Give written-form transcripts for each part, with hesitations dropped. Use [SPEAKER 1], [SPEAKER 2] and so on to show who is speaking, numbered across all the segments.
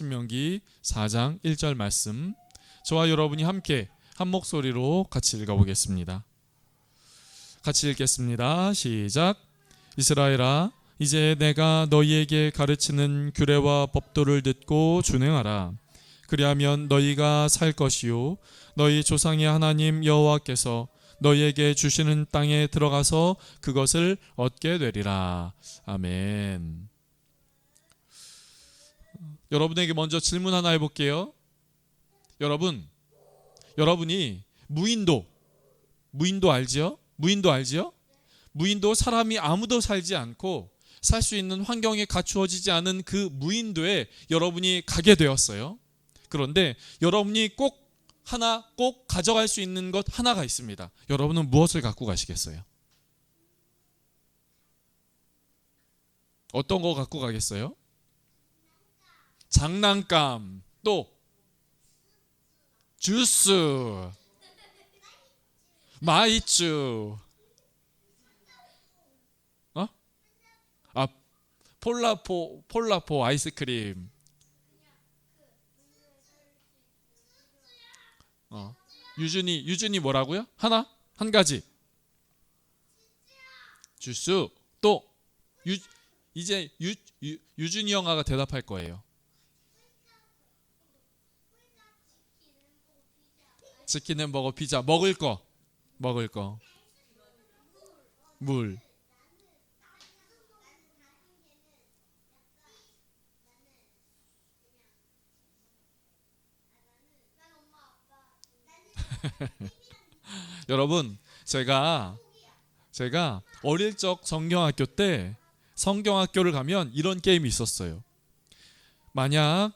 [SPEAKER 1] 신명기 4장 1절 말씀, 저와 여러분이 함께 한 목소리로 같이 읽어보겠습니다. 같이 읽겠습니다. 시작. 이스라엘아, 이제 내가 너희에게 가르치는 규례와 법도를 듣고 준행하라. 그리하면 너희가 살 것이요 너희 조상의 하나님 여호와께서 너희에게 주시는 땅에 들어가서 그것을 얻게 되리라. 아멘. 여러분에게 먼저 질문 하나 해볼게요. 여러분이 무인도 알지요? 무인도 사람이 아무도 살지 않고 살 수 있는 환경에 갖추어지지 않은 그 무인도에 여러분이 가게 되었어요. 그런데 여러분이 꼭 가져갈 수 있는 것 하나가 있습니다. 여러분은 무엇을 갖고 가시겠어요? 어떤 거 갖고 가겠어요? 장난감, 또 주스, 마이쮸, 폴라포 아이스크림, 유준이 뭐라고요? 한 가지. 주스. 또 이제 유준이 형아가 대답할 거예요. 치킨, 햄버거, 피자. 먹을 거. 물. 여러분, 제가 어릴 적 성경학교를 가면 이런 게임이 있었어요. 만약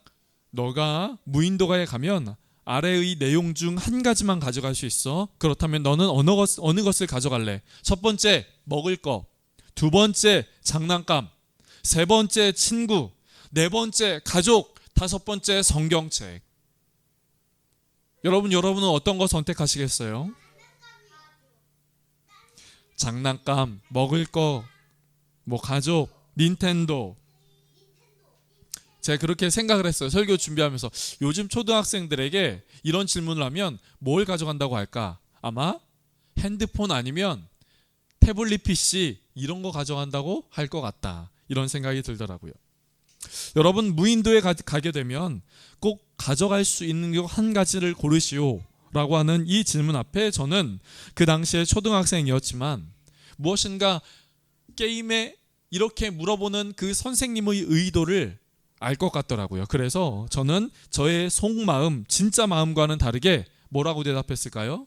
[SPEAKER 1] 너가 무인도가에 가면 아래의 내용 중 한 가지만 가져갈 수 있어. 그렇다면 너는 어느 것을 가져갈래? 첫 번째, 먹을 거. 두 번째, 장난감. 세 번째, 친구. 네 번째, 가족. 다섯 번째, 성경책. 여러분은 어떤 거 선택하시겠어요? 장난감, 먹을 거, 가족, 닌텐도. 제가 그렇게 생각을 했어요. 설교 준비하면서 요즘 초등학생들에게 이런 질문을 하면 뭘 가져간다고 할까? 아마 핸드폰 아니면 태블릿 PC 이런 거 가져간다고 할 것 같다. 이런 생각이 들더라고요. 여러분, 무인도에 가게 되면 꼭 가져갈 수 있는 것 한 가지를 고르시오 라고 하는 이 질문 앞에 저는 그 당시에 초등학생이었지만 무엇인가 게임에 이렇게 물어보는 그 선생님의 의도를 알 것 같더라고요. 그래서 저는 저의 속마음, 진짜 마음과는 다르게 뭐라고 대답했을까요?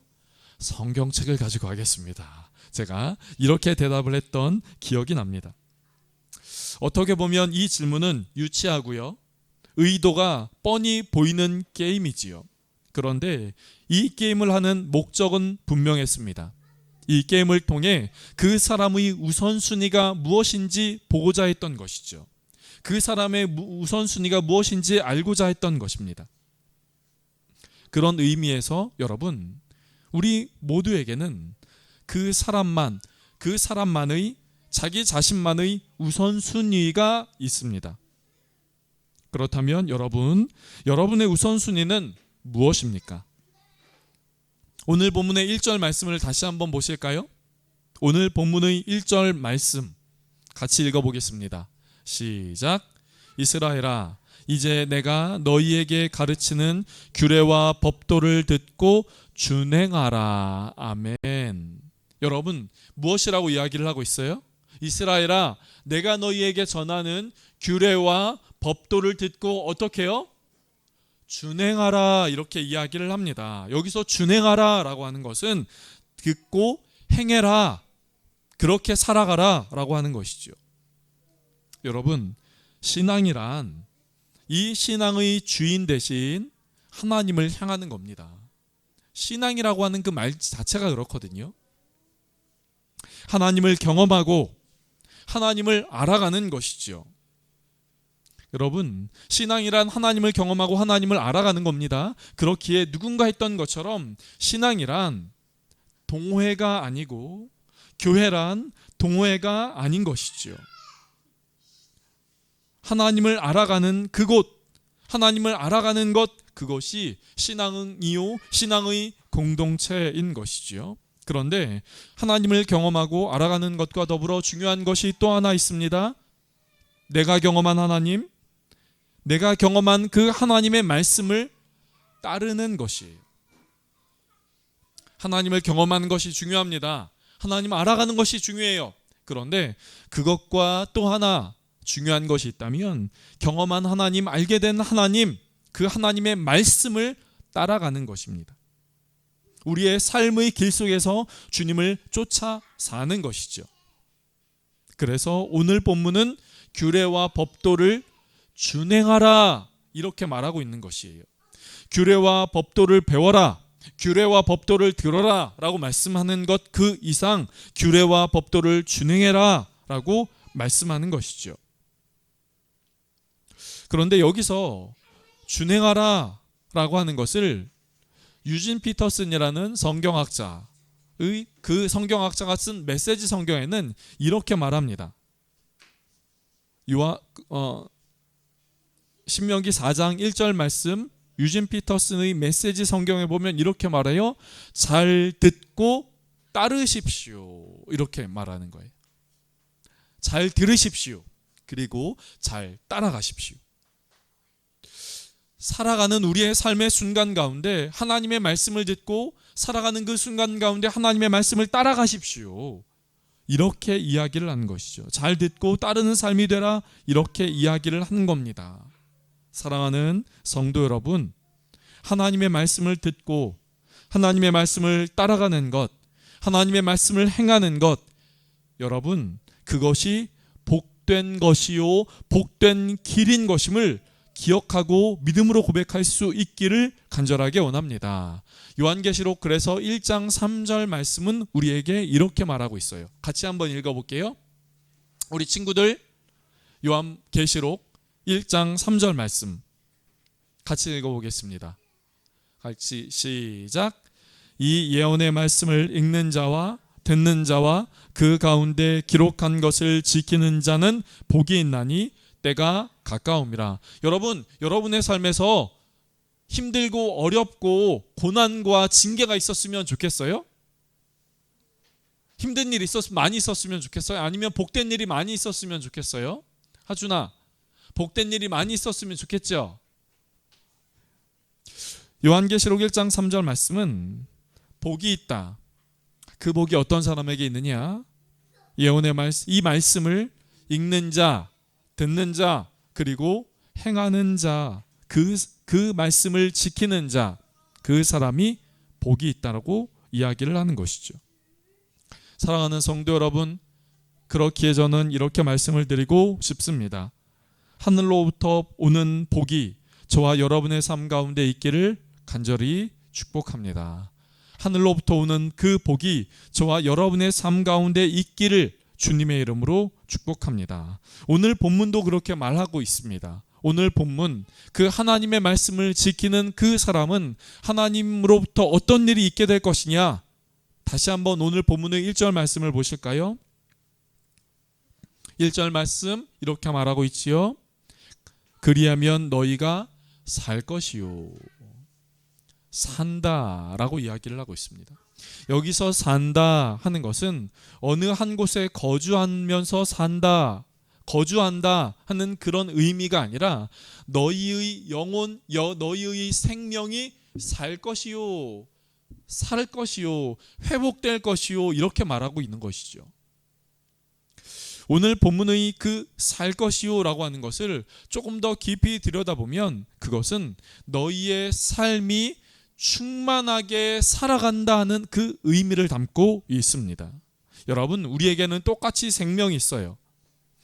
[SPEAKER 1] 성경책을 가지고 가겠습니다. 제가 이렇게 대답을 했던 기억이 납니다. 어떻게 보면 이 질문은 유치하고요, 의도가 뻔히 보이는 게임이지요. 그런데 이 게임을 하는 목적은 분명했습니다. 이 게임을 통해 그 사람의 우선순위가 무엇인지 보고자 했던 것이죠. 그 사람의 우선순위가 무엇인지 알고자 했던 것입니다. 그런 의미에서 여러분, 우리 모두에게는 그 사람만의 자기 자신만의 우선순위가 있습니다. 그렇다면 여러분의 우선순위는 무엇입니까? 오늘 본문의 1절 말씀을 다시 한번 보실까요? 오늘 본문의 1절 말씀 같이 읽어보겠습니다. 시작. 이스라엘아, 이제 내가 너희에게 가르치는 규례와 법도를 듣고 준행하라. 아멘. 여러분, 무엇이라고 이야기를 하고 있어요? 이스라엘아, 내가 너희에게 전하는 규례와 법도를 듣고 어떻게 해요? 준행하라, 이렇게 이야기를 합니다. 여기서 준행하라 라고 하는 것은 듣고 행해라, 그렇게 살아가라 라고 하는 것이죠. 여러분, 신앙이란 이 신앙의 주인 대신 하나님을 향하는 겁니다. 신앙이라고 하는 그 말 자체가 그렇거든요. 하나님을 경험하고 하나님을 알아가는 것이죠. 여러분, 신앙이란 하나님을 경험하고 하나님을 알아가는 겁니다. 그렇기에 누군가 했던 것처럼 신앙이란 동호회가 아니고 교회란 동호회가 아닌 것이죠. 하나님을 알아가는 그곳, 하나님을 알아가는 것, 그것이 신앙이요, 신앙의 공동체인 것이지요. 그런데 하나님을 경험하고 알아가는 것과 더불어 중요한 것이 또 하나 있습니다. 내가 경험한 하나님, 내가 경험한 그 하나님의 말씀을 따르는 것이에요. 하나님을 경험하는 것이 중요합니다. 하나님을 알아가는 것이 중요해요. 그런데 그것과 또 하나 중요한 것이 있다면 경험한 하나님, 알게 된 하나님, 그 하나님의 말씀을 따라가는 것입니다. 우리의 삶의 길 속에서 주님을 쫓아 사는 것이죠. 그래서 오늘 본문은 규례와 법도를 준행하라 이렇게 말하고 있는 것이에요. 규례와 법도를 배워라, 규례와 법도를 들어라 라고 말씀하는 것 그 이상 규례와 법도를 준행해라 라고 말씀하는 것이죠. 그런데 여기서 준행하라 라고 하는 것을 유진 피터슨이라는 성경학자의 그 성경학자가 쓴 메시지 성경에는 이렇게 말합니다. 신명기 4장 1절 말씀, 유진 피터슨의 메시지 성경에 보면 이렇게 말해요. 잘 듣고 따르십시오. 이렇게 말하는 거예요. 잘 들으십시오. 그리고 잘 따라가십시오. 살아가는 우리의 삶의 순간 가운데 하나님의 말씀을 듣고 살아가는 그 순간 가운데 하나님의 말씀을 따라가십시오. 이렇게 이야기를 하는 것이죠. 잘 듣고 따르는 삶이 되라 이렇게 이야기를 하는 겁니다. 사랑하는 성도 여러분, 하나님의 말씀을 듣고 하나님의 말씀을 따라가는 것, 하나님의 말씀을 행하는 것, 여러분 그것이 복된 것이요 복된 길인 것임을 기억하고 믿음으로 고백할 수 있기를 간절하게 원합니다. 요한계시록 그래서 1장 3절 말씀은 우리에게 이렇게 말하고 있어요. 같이 한번 읽어볼게요. 우리 친구들 요한계시록 1장 3절 말씀 같이 읽어보겠습니다. 같이 시작. 이 예언의 말씀을 읽는 자와 듣는 자와 그 가운데 기록한 것을 지키는 자는 복이 있나니 때가 가까움이라. 여러분, 여러분의 삶에서 힘들고 어렵고 고난과 징계가 있었으면 좋겠어요? 힘든 일이 많이 있었으면 좋겠어요? 아니면 복된 일이 많이 있었으면 좋겠어요? 하준아, 복된 일이 많이 있었으면 좋겠죠? 요한계시록 1장 3절 말씀은 복이 있다. 그 복이 어떤 사람에게 있느냐? 예언의 말씀, 이 말씀을 읽는 자, 듣는 자, 그리고 행하는 자, 그 말씀을 지키는 자, 그 사람이 복이 있다라고 이야기를 하는 것이죠. 사랑하는 성도 여러분, 그렇기에 저는 이렇게 말씀을 드리고 싶습니다. 하늘로부터 오는 복이 저와 여러분의 삶 가운데 있기를 간절히 축복합니다. 하늘로부터 오는 그 복이 저와 여러분의 삶 가운데 있기를 주님의 이름으로 축복합니다. 오늘 본문도 그렇게 말하고 있습니다. 오늘 본문, 그 하나님의 말씀을 지키는 그 사람은 하나님으로부터 어떤 일이 있게 될 것이냐? 다시 한번 오늘 본문의 1절 말씀을 보실까요? 1절 말씀 이렇게 말하고 있지요. 그리하면 너희가 살 것이요. 산다라고 이야기를 하고 있습니다. 여기서 산다 하는 것은 어느 한 곳에 거주하면서 산다, 거주한다 하는 그런 의미가 아니라 너희의 영혼, 너희의 생명이 살 것이요, 살 것이요, 회복될 것이요 이렇게 말하고 있는 것이죠. 오늘 본문의 그 살 것이요 라고 하는 것을 조금 더 깊이 들여다보면 그것은 너희의 삶이 충만하게 살아간다 하는 그 의미를 담고 있습니다. 여러분, 우리에게는 똑같이 생명이 있어요.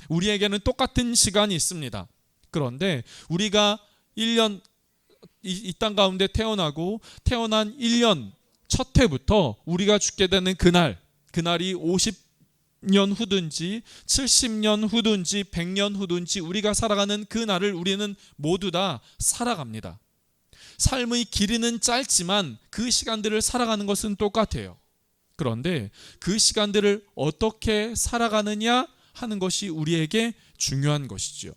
[SPEAKER 1] 우리에게는 똑같은 시간이 있습니다. 그런데 우리가 1년 이 땅 가운데 태어나고 태어난 1년 첫 해부터 우리가 죽게 되는 그날이 50년 후든지 70년 후든지 100년 후든지 우리가 살아가는 그 날을 우리는 모두 다 살아갑니다. 삶의 길이는 짧지만 그 시간들을 살아가는 것은 똑같아요. 그런데 그 시간들을 어떻게 살아가느냐 하는 것이 우리에게 중요한 것이죠.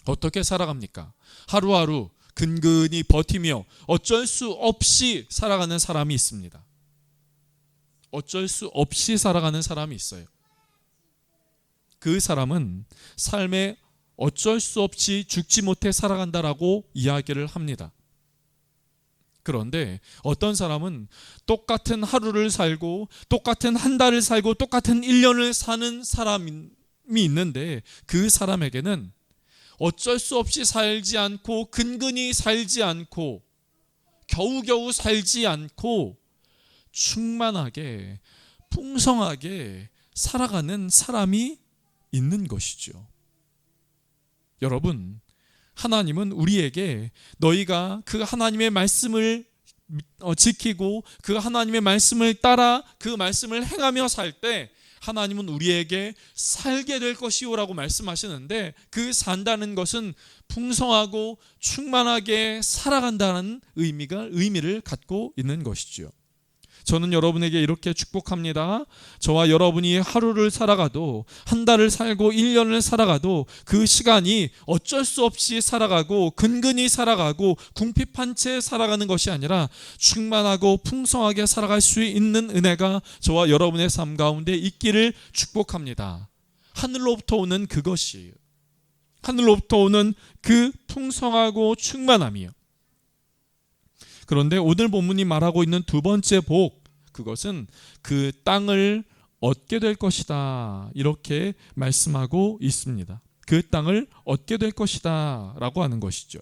[SPEAKER 1] 어떻게 살아갑니까? 하루하루 근근히 버티며 어쩔 수 없이 살아가는 사람이 있습니다. 어쩔 수 없이 살아가는 사람이 있어요. 그 사람은 삶에 어쩔 수 없이 죽지 못해 살아간다라고 이야기를 합니다. 그런데 어떤 사람은 똑같은 하루를 살고 똑같은 한 달을 살고 똑같은 1년을 사는 사람이 있는데 그 사람에게는 어쩔 수 없이 살지 않고 근근히 살지 않고 겨우겨우 살지 않고 충만하게 풍성하게 살아가는 사람이 있는 것이죠. 여러분, 하나님은 우리에게 너희가 그 하나님의 말씀을 지키고 그 하나님의 말씀을 따라 그 말씀을 행하며 살 때 하나님은 우리에게 살게 될 것이오라고 말씀하시는데 그 산다는 것은 풍성하고 충만하게 살아간다는 의미를 갖고 있는 것이죠. 저는 여러분에게 이렇게 축복합니다. 저와 여러분이 하루를 살아가도 한 달을 살고 1년을 살아가도 그 시간이 어쩔 수 없이 살아가고 근근히 살아가고 궁핍한 채 살아가는 것이 아니라 충만하고 풍성하게 살아갈 수 있는 은혜가 저와 여러분의 삶 가운데 있기를 축복합니다. 하늘로부터 오는 그것이에요. 하늘로부터 오는 그 풍성하고 충만함이요. 그런데 오늘 본문이 말하고 있는 두 번째 복, 그것은 그 땅을 얻게 될 것이다, 이렇게 말씀하고 있습니다. 그 땅을 얻게 될 것이다 라고 하는 것이죠.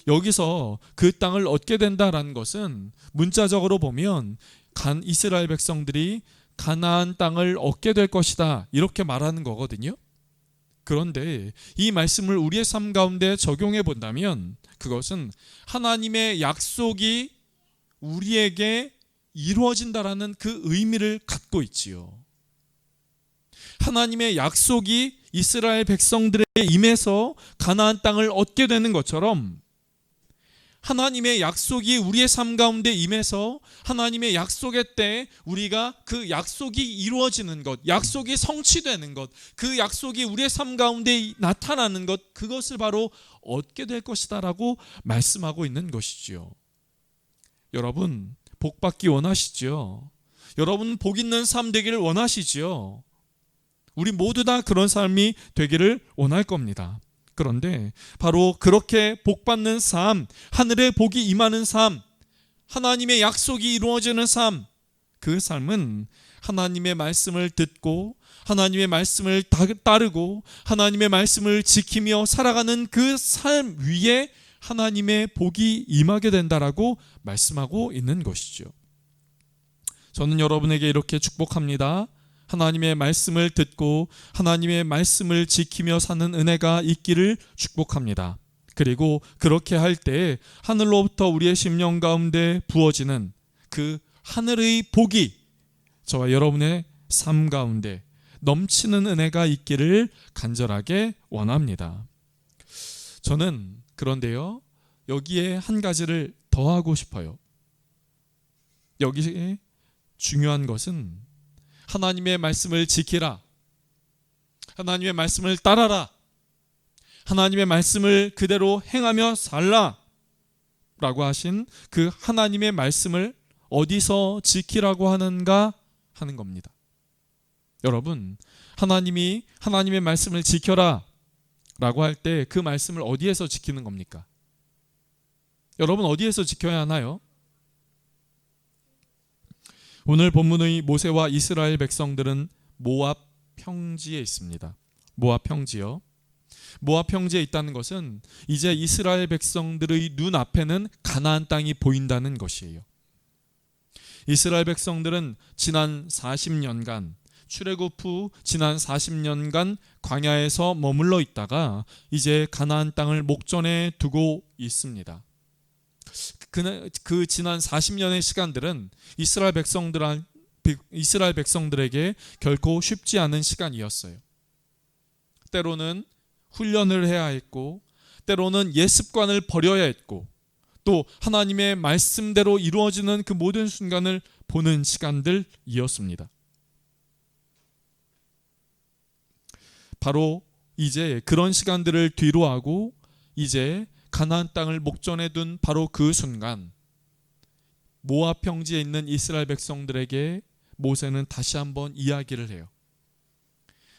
[SPEAKER 1] 여기서 그 땅을 얻게 된다라는 것은 문자적으로 보면 이스라엘 백성들이 가나안 땅을 얻게 될 것이다 이렇게 말하는 거거든요. 그런데 이 말씀을 우리의 삶 가운데 적용해 본다면 그것은 하나님의 약속이 우리에게 이루어진다라는 그 의미를 갖고 있지요. 하나님의 약속이 이스라엘 백성들에게 임해서 가나안 땅을 얻게 되는 것처럼 하나님의 약속이 우리의 삶 가운데 임해서 하나님의 약속의 때 우리가 그 약속이 이루어지는 것, 약속이 성취되는 것, 그 약속이 우리의 삶 가운데 나타나는 것, 그것을 바로 얻게 될 것이다 라고 말씀하고 있는 것이지요. 여러분, 복 받기 원하시지요? 여러분, 복 있는 삶 되기를 원하시지요? 우리 모두 다 그런 삶이 되기를 원할 겁니다. 그런데 바로 그렇게 복받는 삶, 하늘의 복이 임하는 삶, 하나님의 약속이 이루어지는 삶, 그 삶은 하나님의 말씀을 듣고 하나님의 말씀을 따르고 하나님의 말씀을 지키며 살아가는 그 삶 위에 하나님의 복이 임하게 된다라고 말씀하고 있는 것이죠. 저는 여러분에게 이렇게 축복합니다. 하나님의 말씀을 듣고 하나님의 말씀을 지키며 사는 은혜가 있기를 축복합니다. 그리고 그렇게 할 때 하늘로부터 우리의 심령 가운데 부어지는 그 하늘의 복이 저와 여러분의 삶 가운데 넘치는 은혜가 있기를 간절하게 원합니다. 저는 그런데요, 여기에 한 가지를 더 하고 싶어요. 여기에 중요한 것은 하나님의 말씀을 지키라, 하나님의 말씀을 따라라, 하나님의 말씀을 그대로 행하며 살라 라고 하신 그 하나님의 말씀을 어디서 지키라고 하는가 하는 겁니다. 여러분, 하나님이 하나님의 말씀을 지켜라 라고 할 때 그 말씀을 어디에서 지키는 겁니까? 여러분, 어디에서 지켜야 하나요? 오늘 본문의 모세와 이스라엘 백성들은 모압 평지에 있습니다. 모압 평지요. 모압 평지에 있다는 것은 이제 이스라엘 백성들의 눈앞에는 가나안 땅이 보인다는 것이에요. 이스라엘 백성들은 지난 40년간 출애굽 후 지난 40년간 광야에서 머물러 있다가 이제 가나안 땅을 목전에 두고 있습니다. 그 지난 40년의 시간들은 이스라엘 백성들에게 결코 쉽지 않은 시간이었어요. 때로는 훈련을 해야 했고, 때로는 옛습관을 버려야 했고, 또 하나님의 말씀대로 이루어지는 그 모든 순간을 보는 시간들이었습니다. 바로 이제 그런 시간들을 뒤로하고 이제 가나안 땅을 목전에 둔 바로 그 순간 모압 평지에 있는 이스라엘 백성들에게 모세는 다시 한번 이야기를 해요.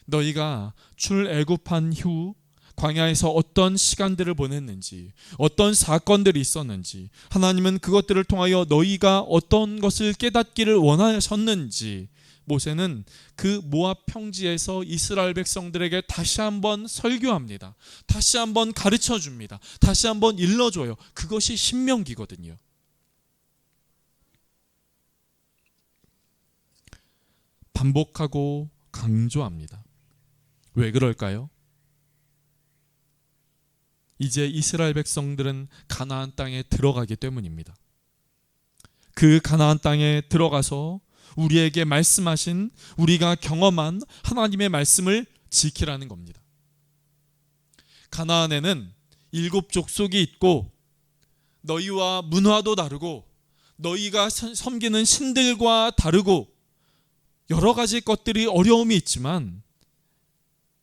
[SPEAKER 1] 너희가 출애굽한 후 광야에서 어떤 시간들을 보냈는지, 어떤 사건들이 있었는지, 하나님은 그것들을 통하여 너희가 어떤 것을 깨닫기를 원하셨는지 모세는 그 모압 평지에서 이스라엘 백성들에게 다시 한번 설교합니다. 다시 한번 가르쳐 줍니다. 다시 한번 일러줘요. 그것이 신명기거든요. 반복하고 강조합니다. 왜 그럴까요? 이제 이스라엘 백성들은 가나안 땅에 들어가기 때문입니다. 그 가나안 땅에 들어가서 우리에게 말씀하신, 우리가 경험한 하나님의 말씀을 지키라는 겁니다. 가나안에는 7 족속이 있고 너희와 문화도 다르고 너희가 섬기는 신들과 다르고 여러 가지 것들이 어려움이 있지만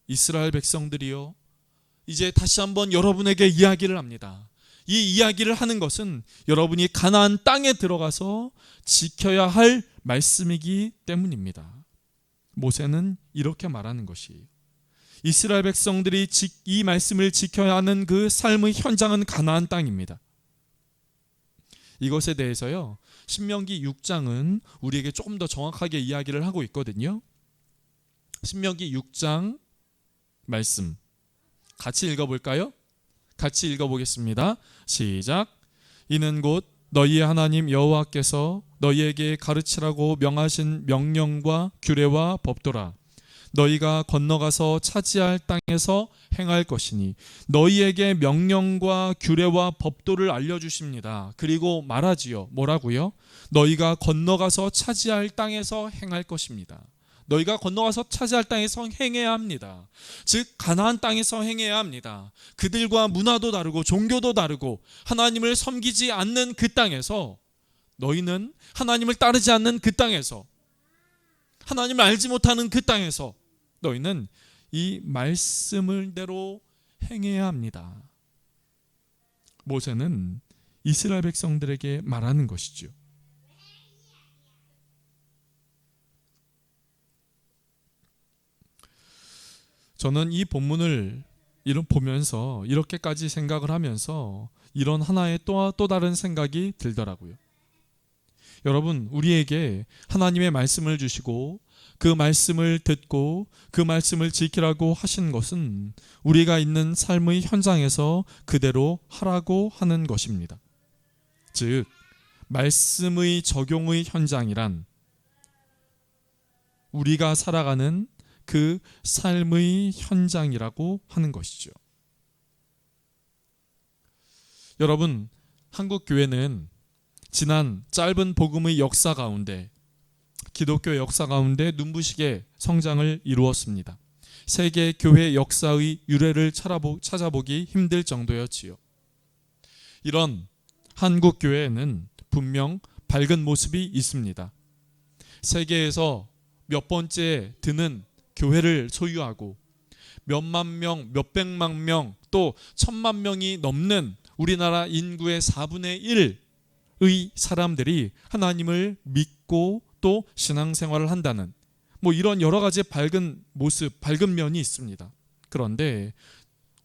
[SPEAKER 1] 이스라엘 백성들이요, 이제 다시 한번 여러분에게 이야기를 합니다. 이 이야기를 하는 것은 여러분이 가나안 땅에 들어가서 지켜야 할 말씀이기 때문입니다. 모세는 이렇게 말하는 것이에요. 이스라엘 백성들이 이 말씀을 지켜야 하는 그 삶의 현장은 가나안 땅입니다. 이것에 대해서요, 신명기 6장은 우리에게 조금 더 정확하게 이야기를 하고 있거든요. 신명기 6장 말씀 같이 읽어볼까요? 같이 읽어보겠습니다. 시작. 이는 곧 너희의 하나님 여호와께서 너희에게 가르치라고 명하신 명령과 규례와 법도라. 너희가 건너가서 차지할 땅에서 행할 것이니 너희에게 명령과 규례와 법도를 알려주십니다. 그리고 말하지요. 뭐라고요? 너희가 건너가서 차지할 땅에서 행할 것입니다. 너희가 건너가서 차지할 땅에서 행해야 합니다. 즉 가나안 땅에서 행해야 합니다. 그들과 문화도 다르고 종교도 다르고 하나님을 섬기지 않는 그 땅에서, 너희는 하나님을 따르지 않는 그 땅에서, 하나님을 알지 못하는 그 땅에서 너희는 이 말씀을대로 행해야 합니다. 모세는 이스라엘 백성들에게 말하는 것이죠. 저는 이 본문을 보면서 이렇게까지 생각을 하면서 이런 하나의 또 다른 생각이 들더라고요. 여러분, 우리에게 하나님의 말씀을 주시고 그 말씀을 듣고 그 말씀을 지키라고 하신 것은 우리가 있는 삶의 현장에서 그대로 하라고 하는 것입니다. 즉 말씀의 적용의 현장이란 우리가 살아가는 그 삶의 현장이라고 하는 것이죠. 여러분, 한국 교회는 지난 짧은 복음의 역사 가운데, 기독교 역사 가운데 눈부시게 성장을 이루었습니다. 세계 교회 역사의 유래를 찾아보기 힘들 정도였지요. 이런 한국 교회에는 분명 밝은 모습이 있습니다. 세계에서 몇 번째 드는 교회를 소유하고 몇만 명, 몇백만 명, 또 1000만 명이 넘는 우리나라 인구의 4분의 1의 사람들이 하나님을 믿고 또 신앙생활을 한다는 이런 여러 가지 밝은 모습, 밝은 면이 있습니다. 그런데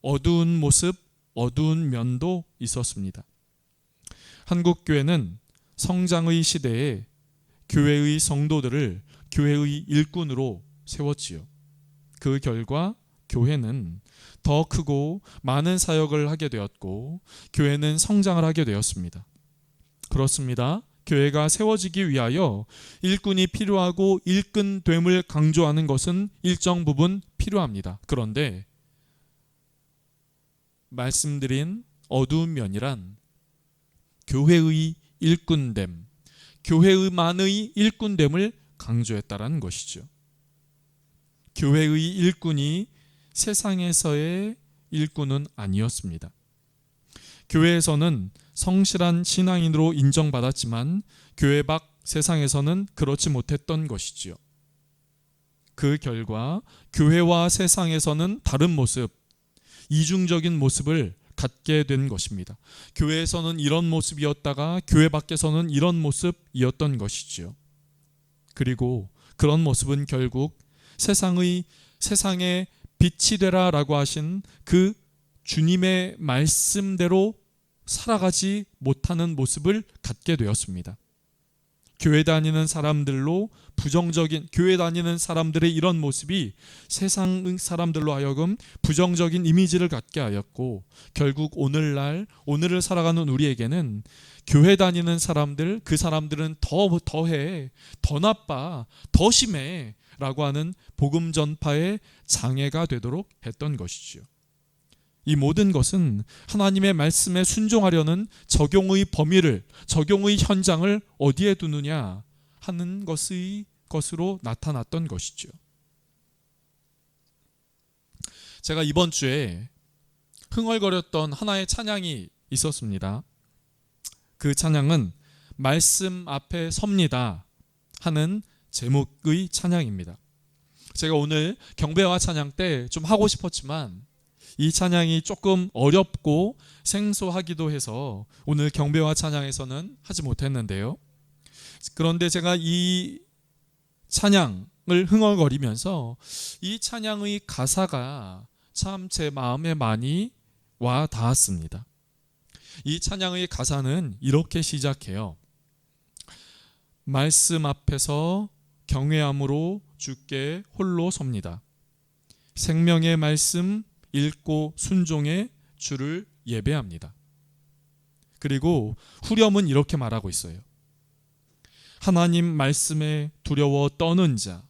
[SPEAKER 1] 어두운 모습, 어두운 면도 있었습니다. 한국 교회는 성장의 시대에 교회의 성도들을 교회의 일꾼으로 세웠지요. 그 결과 교회는 더 크고 많은 사역을 하게 되었고 교회는 성장을 하게 되었습니다. 그렇습니다. 교회가 세워지기 위하여 일꾼이 필요하고 일꾼됨을 강조하는 것은 일정 부분 필요합니다. 그런데 말씀드린 어두운 면이란 교회의 일꾼됨, 교회만의 일꾼됨을 강조했다라는 것이죠. 교회의 일꾼이 세상에서의 일꾼은 아니었습니다. 교회에서는 성실한 신앙인으로 인정받았지만 교회 밖 세상에서는 그렇지 못했던 것이지요. 그 결과 교회와 세상에서는 다른 모습, 이중적인 모습을 갖게 된 것입니다. 교회에서는 이런 모습이었다가 교회 밖에서는 이런 모습이었던 것이지요. 그리고 그런 모습은 결국 세상의 빛이 되라라고 하신 그 주님의 말씀대로 살아가지 못하는 모습을 갖게 되었습니다. 교회 다니는 사람들로 교회 다니는 사람들의 이런 모습이 세상 사람들로 하여금 부정적인 이미지를 갖게 하였고, 결국 오늘을 살아가는 우리에게는 교회 다니는 사람들, 그 사람들은 더해, 더 나빠, 더 심해 라고 하는 복음 전파의 장애가 되도록 했던 것이지요. 이 모든 것은 하나님의 말씀에 순종하려는 적용의 범위를, 적용의 현장을 어디에 두느냐 하는 것으로 나타났던 것이죠. 제가 이번 주에 흥얼거렸던 하나의 찬양이 있었습니다. 그 찬양은 말씀 앞에 섭니다 하는 제목의 찬양입니다. 제가 오늘 경배와 찬양 때 좀 하고 싶었지만 이 찬양이 조금 어렵고 생소하기도 해서 오늘 경배와 찬양에서는 하지 못했는데요. 그런데 제가 이 찬양을 흥얼거리면서 이 찬양의 가사가 참 제 마음에 많이 와 닿았습니다. 이 찬양의 가사는 이렇게 시작해요. 말씀 앞에서 경외함으로 주께 홀로 섭니다. 생명의 말씀 읽고 순종해 주를 예배합니다. 그리고 후렴은 이렇게 말하고 있어요. 하나님 말씀에 두려워 떠는 자,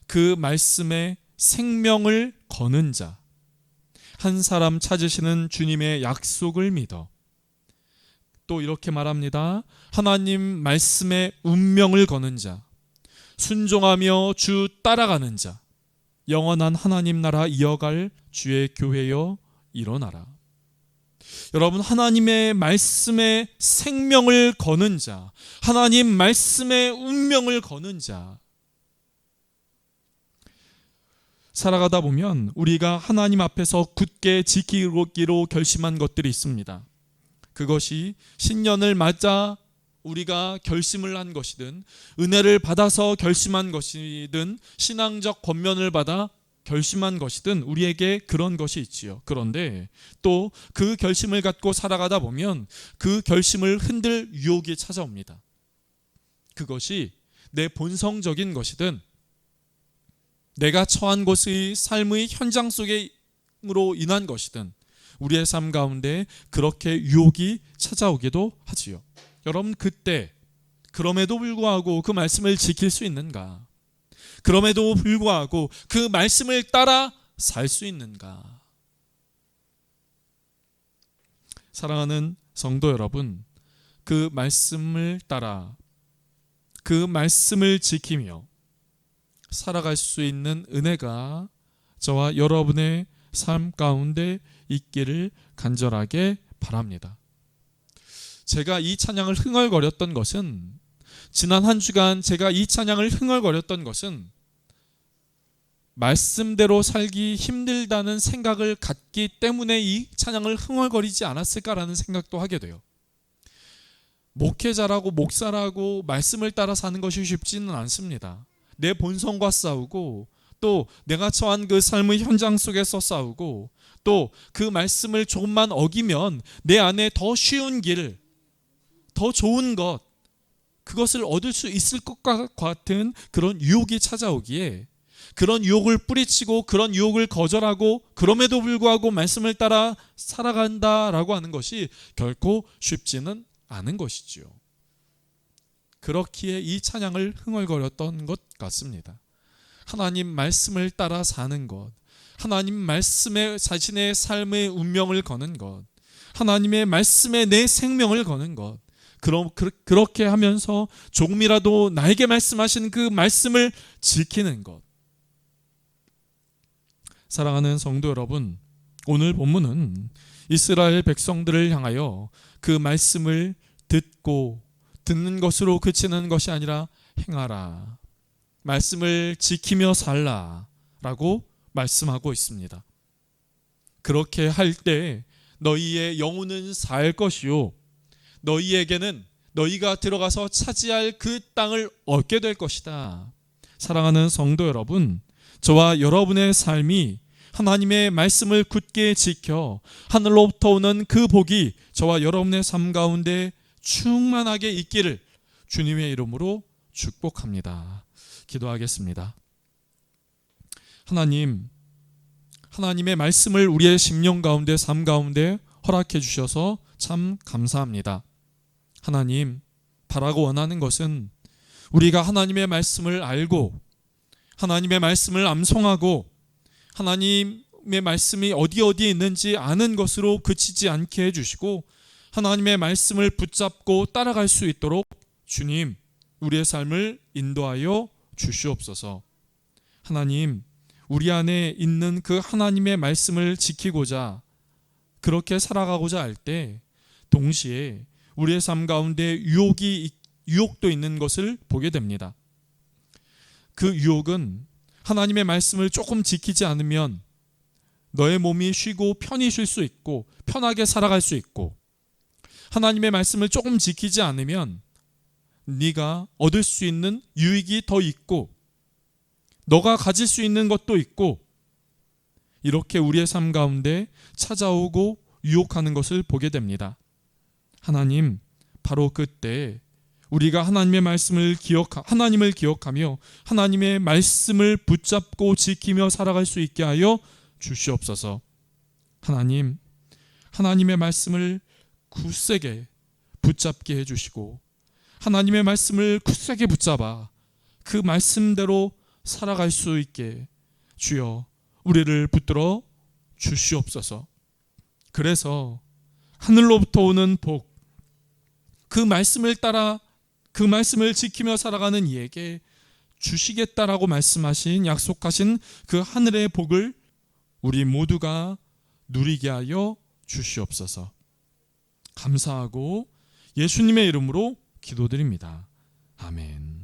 [SPEAKER 1] 그 말씀에 생명을 거는 자, 한 사람 찾으시는 주님의 약속을 믿어. 또 이렇게 말합니다. 하나님 말씀에 운명을 거는 자, 순종하며 주 따라가는 자, 영원한 하나님 나라 이어갈 주의 교회여 일어나라. 여러분, 하나님의 말씀에 생명을 거는 자, 하나님 말씀에 운명을 거는 자, 살아가다 보면 우리가 하나님 앞에서 굳게 지키기로 결심한 것들이 있습니다. 그것이 신년을 맞아 우리가 결심을 한 것이든, 은혜를 받아서 결심한 것이든, 신앙적 권면을 받아 결심한 것이든 우리에게 그런 것이 있지요. 그런데 또 그 결심을 갖고 살아가다 보면 그 결심을 흔들 유혹이 찾아옵니다. 그것이 내 본성적인 것이든 내가 처한 곳의 삶의 현장 속으로 인한 것이든 우리의 삶 가운데 그렇게 유혹이 찾아오기도 하지요. 여러분, 그때 그럼에도 불구하고 그 말씀을 지킬 수 있는가? 그럼에도 불구하고 그 말씀을 따라 살 수 있는가? 사랑하는 성도 여러분, 그 말씀을 따라 그 말씀을 지키며 살아갈 수 있는 은혜가 저와 여러분의 삶 가운데 있기를 간절하게 바랍니다. 제가 이 찬양을 흥얼거렸던 것은, 지난 한 주간 제가 이 찬양을 흥얼거렸던 것은 말씀대로 살기 힘들다는 생각을 갖기 때문에 이 찬양을 흥얼거리지 않았을까라는 생각도 하게 돼요. 목회자라고 목사라고 말씀을 따라 사는 것이 쉽지는 않습니다. 내 본성과 싸우고, 또 내가 처한 그 삶의 현장 속에서 싸우고, 또 그 말씀을 조금만 어기면 내 안에 더 쉬운 길, 더 좋은 것, 그것을 얻을 수 있을 것 같은 그런 유혹이 찾아오기에, 그런 유혹을 뿌리치고 그런 유혹을 거절하고 그럼에도 불구하고 말씀을 따라 살아간다라고 하는 것이 결코 쉽지는 않은 것이지요. 그렇기에 이 찬양을 흥얼거렸던 것 같습니다. 하나님 말씀을 따라 사는 것, 하나님 말씀에 자신의 삶의 운명을 거는 것, 하나님의 말씀에 내 생명을 거는 것, 그렇게 하면서 조금이라도 나에게 말씀하신 그 말씀을 지키는 것. 사랑하는 성도 여러분, 오늘 본문은 이스라엘 백성들을 향하여 그 말씀을 듣는 것으로 그치는 것이 아니라 행하라, 말씀을 지키며 살라라고 말씀하고 있습니다. 그렇게 할 때 너희의 영혼은 살 것이요 너희에게는 너희가 들어가서 차지할 그 땅을 얻게 될 것이다. 사랑하는 성도 여러분, 저와 여러분의 삶이 하나님의 말씀을 굳게 지켜 하늘로부터 오는 그 복이 저와 여러분의 삶 가운데 충만하게 있기를 주님의 이름으로 축복합니다. 기도하겠습니다. 하나님, 하나님의 말씀을 우리의 심령 가운데, 삶 가운데 허락해 주셔서 참 감사합니다. 하나님, 바라고 원하는 것은 우리가 하나님의 말씀을 알고 하나님의 말씀을 암송하고 하나님의 말씀이 어디에 있는지 아는 것으로 그치지 않게 해주시고 하나님의 말씀을 붙잡고 따라갈 수 있도록 주님, 우리의 삶을 인도하여 주시옵소서. 하나님, 우리 안에 있는 그 하나님의 말씀을 지키고자 그렇게 살아가고자 할 때 동시에 우리의 삶 가운데 유혹도 있는 것을 보게 됩니다. 그 유혹은 하나님의 말씀을 조금 지키지 않으면 너의 몸이 쉬고 편히 쉴 수 있고 편하게 살아갈 수 있고, 하나님의 말씀을 조금 지키지 않으면 네가 얻을 수 있는 유익이 더 있고 너가 가질 수 있는 것도 있고, 이렇게 우리의 삶 가운데 찾아오고 유혹하는 것을 보게 됩니다. 하나님, 바로 그때 우리가 하나님의 말씀을 하나님을 기억하며 하나님의 말씀을 붙잡고 지키며 살아갈 수 있게 하여 주시옵소서. 하나님, 하나님의 말씀을 굳세게 붙잡게 해주시고 하나님의 말씀을 굳세게 붙잡아 그 말씀대로 살아갈 수 있게 주여 우리를 붙들어 주시옵소서. 그래서 하늘로부터 오는 복, 그 말씀을 따라 그 말씀을 지키며 살아가는 이에게 주시겠다라고 말씀하신, 약속하신 그 하늘의 복을 우리 모두가 누리게 하여 주시옵소서. 감사하고 예수님의 이름으로 기도드립니다. 아멘.